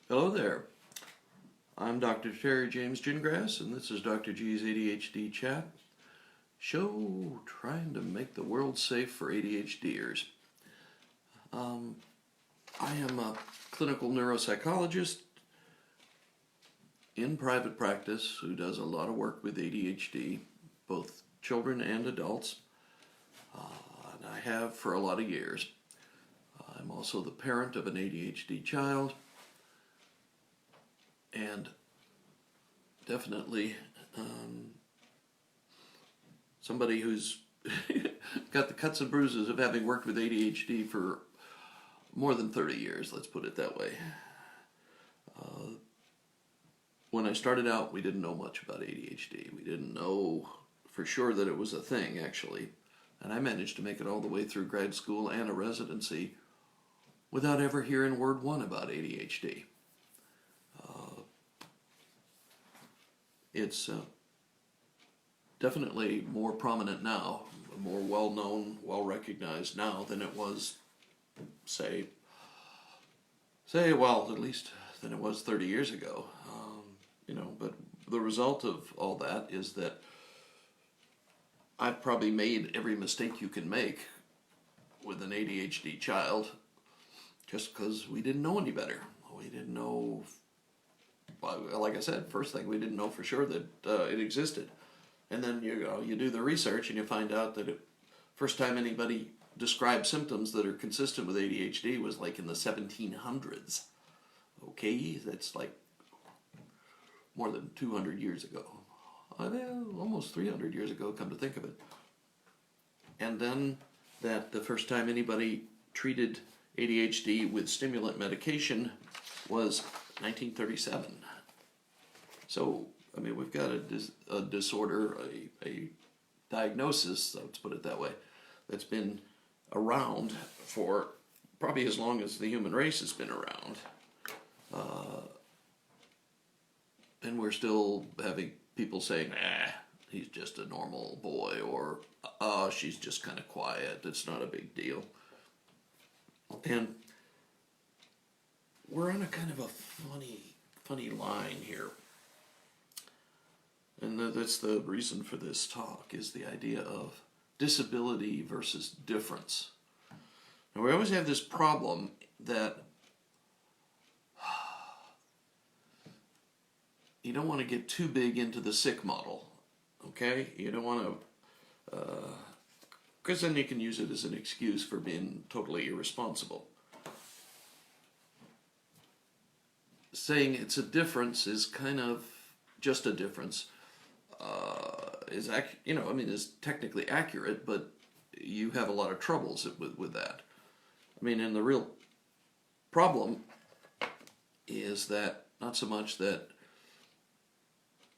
Hello there. I'm Dr. Terry James Gingrass, and this is Dr. G's ADHD Chat show trying to make the world safe for ADHDers. I am a clinical neuropsychologist in private practice who does a lot of work with ADHD, both children and adults, and I have for a lot of years. I'm also the parent of an ADHD child, and definitely somebody who's got the cuts and bruises of having worked with ADHD for more than 30 years, let's put it that way. When I started out, we didn't know much about ADHD. We didn't know for sure that it was a thing, actually. And I managed to make it all the way through grad school and a residency without ever hearing word one about ADHD. It's definitely more prominent now, more well-known, well-recognized now than it was, well, at least than it was 30 years ago. But the result of all that is that I've probably made every mistake you can make with an ADHD child just because we didn't know any better. We didn't know, like I said, first thing, we didn't know for sure that it existed. And then you do the research and you find out that first time anybody described symptoms that are consistent with ADHD was like in the 1700s. Okay, that's like more than 200 years ago. Almost 300 years ago, come to think of it. And then that the first time anybody treated ADHD with stimulant medication was 1937. So, we've got a disorder, a diagnosis, let's put it that way, that's been around for probably as long as the human race has been around. And we're still having people saying, he's just a normal boy, or, she's just kind of quiet, it's not a big deal. And we're on a kind of a funny line here. And that's the reason for this talk, is the idea of disability versus difference. And we always have this problem that you don't want to get too big into the sick model, okay? You don't want to, because then you can use it as an excuse for being totally irresponsible. Saying it's a difference is kind of just a difference. Is technically accurate, but you have a lot of troubles with that. And the real problem is that not so much that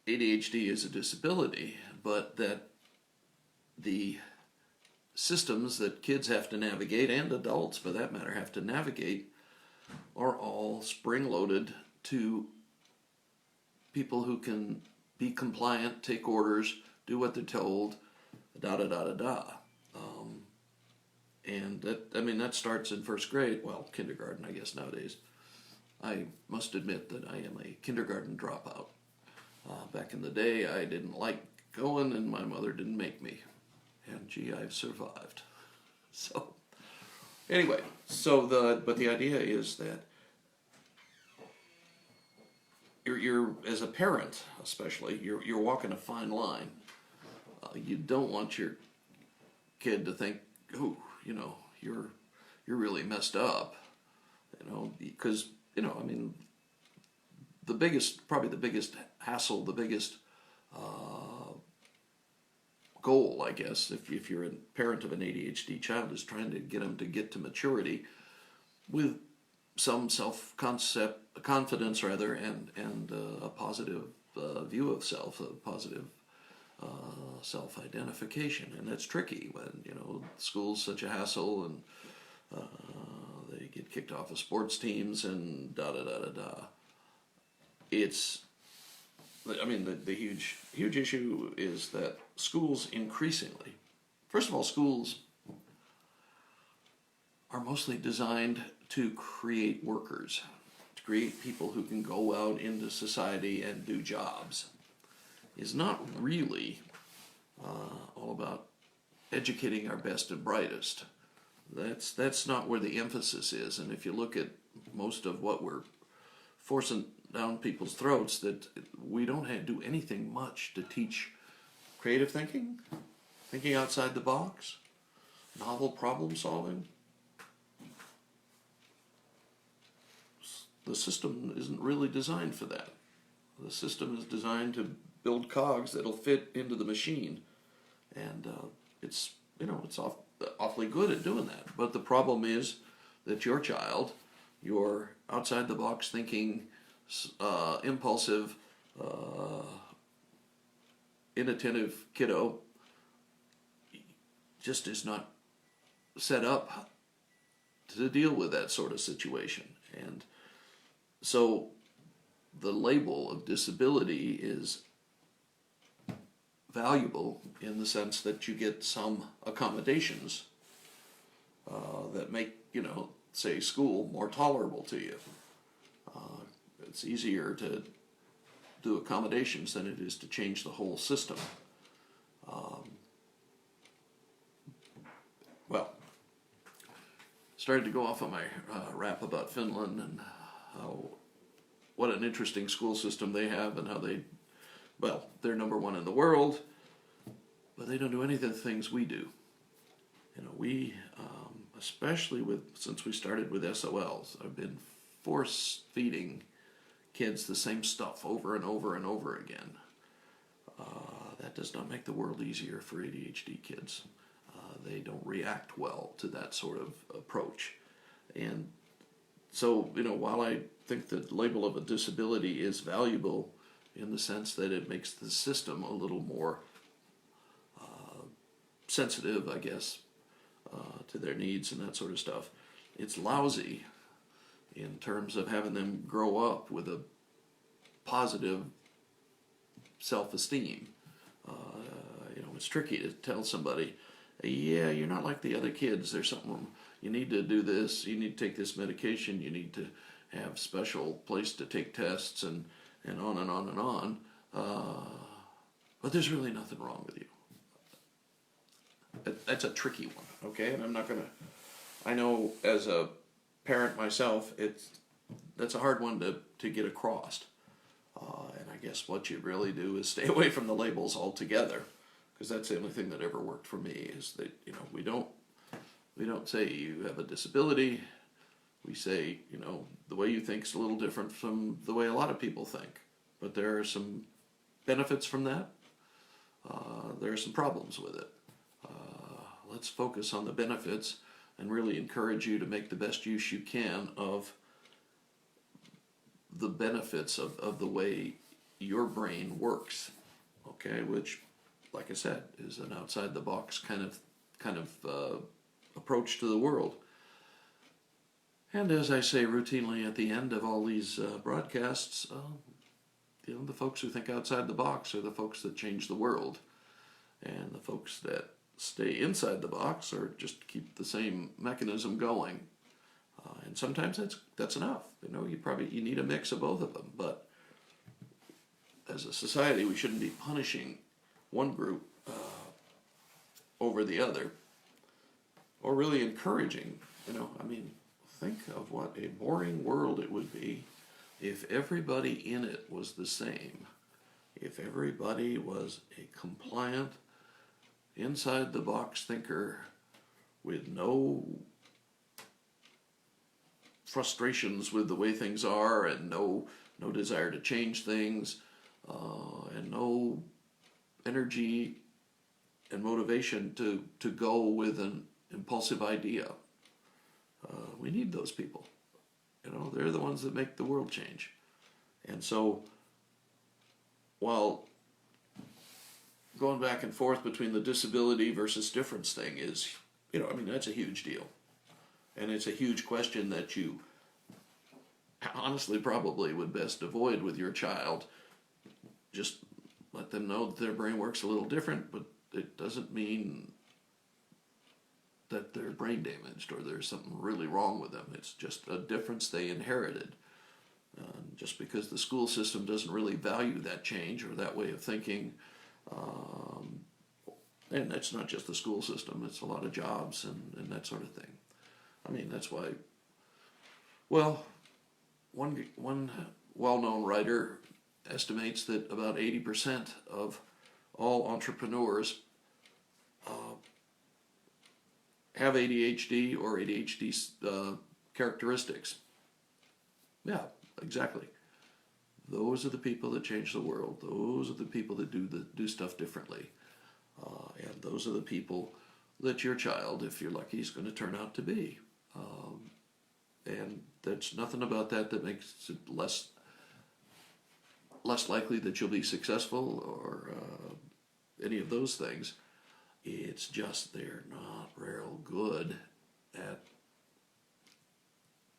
ADHD is a disability, but that the systems that kids have to navigate, and adults for that matter have to navigate, are all spring-loaded to people who can be compliant, take orders, do what they're told, da-da-da-da-da. And that starts in first grade, well, kindergarten, I guess, nowadays. I must admit that I am a kindergarten dropout. Back in the day, I didn't like going, and my mother didn't make me. And gee, I've survived. So, anyway, but the idea is that you're as a parent, especially, you're walking a fine line. You don't want your kid to think, you're really messed up, because the biggest hassle, the biggest goal, I guess, if you're a parent of an ADHD child, is trying to get them to get to maturity with some confidence rather, and a positive view of self, a positive self-identification. And that's tricky when school's such a hassle, and they get kicked off of sports teams and da-da-da-da-da. It's, the huge issue is that schools increasingly, first of all, schools are mostly designed to create workers, to create people who can go out into society and do jobs is not really all about educating our best and brightest. That's not where the emphasis is. And if you look at most of what we're forcing down people's throats, that we don't do anything much to teach creative thinking, thinking outside the box, novel problem solving. The system isn't really designed for that. The system is designed to build cogs that'll fit into the machine, and it's awfully good at doing that. But the problem is that your child, your outside the box thinking, impulsive, inattentive kiddo, just is not set up to deal with that sort of situation. And so the label of disability is valuable in the sense that you get some accommodations that make, say, school more tolerable to you. It's easier to do accommodations than it is to change the whole system. Well, started to go off on my rap about Finland and what an interesting school system they have, and how they're number one in the world, but they don't do any of the things we do. We, especially since we started with SOLs, I've been force feeding kids the same stuff over and over and over again. That does not make the world easier for ADHD kids. They don't react well to that sort of approach. And so, while I think the label of a disability is valuable in the sense that it makes the system a little more sensitive, I guess, to their needs and that sort of stuff, it's lousy in terms of having them grow up with a positive self-esteem. It's tricky to tell somebody, yeah, you're not like the other kids. There's something, you need to do this, you need to take this medication, you need to have special place to take tests, and on and on and on. But there's really nothing wrong with you. That's a tricky one, okay? And I'm not going to, I know as a parent myself, that's a hard one to get across. And I guess what you really do is stay away from the labels altogether, because that's the only thing that ever worked for me, is that, we don't say you have a disability. We say, the way you think is a little different from the way a lot of people think. But there are some benefits from that. There are some problems with it. Let's focus on the benefits and really encourage you to make the best use you can of the benefits of the way your brain works. Okay, which, like I said, is an outside the box kind of approach to the world. And as I say routinely at the end of all these broadcasts, the folks who think outside the box are the folks that change the world. And the folks that stay inside the box or just keep the same mechanism going. And sometimes that's enough. You need a mix of both of them. But as a society, we shouldn't be punishing one group over the other, or really encouraging. Think of what a boring world it would be if everybody in it was the same. If everybody was a compliant, inside-the-box thinker with no frustrations with the way things are, and no desire to change things, and no energy and motivation to go with an impulsive idea. We need those people. They're the ones that make the world change. And so, while going back and forth between the disability versus difference thing is, that's a huge deal. And it's a huge question that you honestly probably would best avoid with your child. Just let them know that their brain works a little different, but it doesn't mean that they're brain damaged or there's something really wrong with them. It's just a difference they inherited. just because the school system doesn't really value that change or that way of thinking. Um, and that's not just the school system, it's a lot of jobs and that sort of thing. I mean, that's why, well, one well-known writer estimates that about 80% of all entrepreneurs have ADHD or ADHD characteristics. Yeah, exactly. Those are the people that change the world. Those are the people that do stuff differently. And those are the people that your child, if you're lucky, is going to turn out to be. And there's nothing about that that makes it less likely that you'll be successful or any of those things. It's just they're not real good at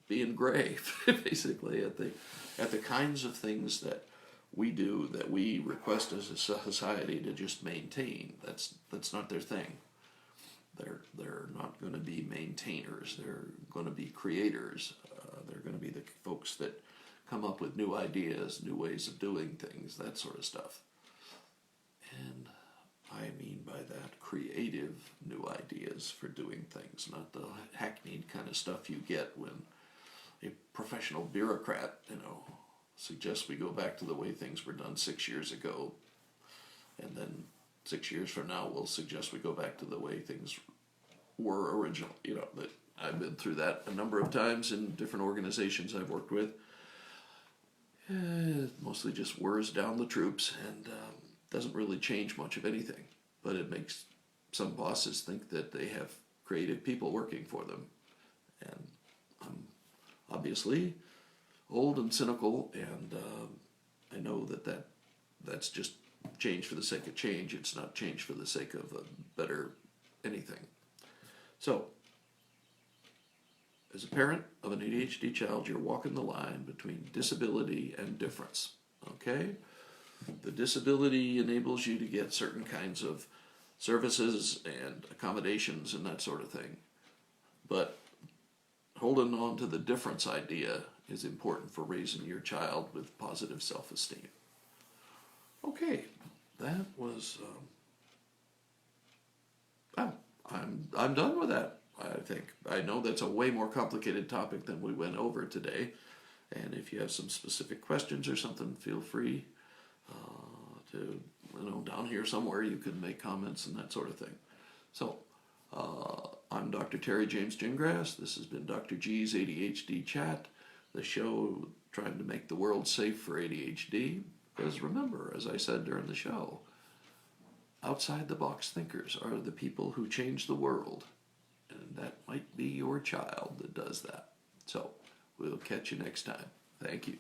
being brave, basically, at the kinds of things that we do, that we request as a society to just maintain. That's not their thing. They're not going to be maintainers. They're going to be creators. They're going to be the folks that come up with new ideas, new ways of doing things, that sort of stuff. And I mean by that creative new ideas for doing things, not the hackneyed kind of stuff you get when a professional bureaucrat, suggests we go back to the way things were done 6 years ago, and then 6 years from now we'll suggest we go back to the way things were originally. That I've been through that a number of times in different organizations I've worked with. Mostly just wears down the troops and doesn't really change much of anything. But it makes some bosses think that they have creative people working for them. And I'm obviously old and cynical, and I know that's just change for the sake of change. It's not change for the sake of a better anything. So, as a parent of an ADHD child, you're walking the line between disability and difference, okay? The disability enables you to get certain kinds of services and accommodations and that sort of thing. But holding on to the difference idea is important for raising your child with positive self-esteem. Okay, that was, I'm done with that. I think. I know that's a way more complicated topic than we went over today. And if you have some specific questions or something, feel free to, down here somewhere you can make comments and that sort of thing. So, I'm Dr. Terry James Gingras. This has been Dr. G's ADHD Chat, the show trying to make the world safe for ADHD. Because remember, as I said during the show, outside the box thinkers are the people who change the world. And that might be your child that does that. So, we'll catch you next time. Thank you.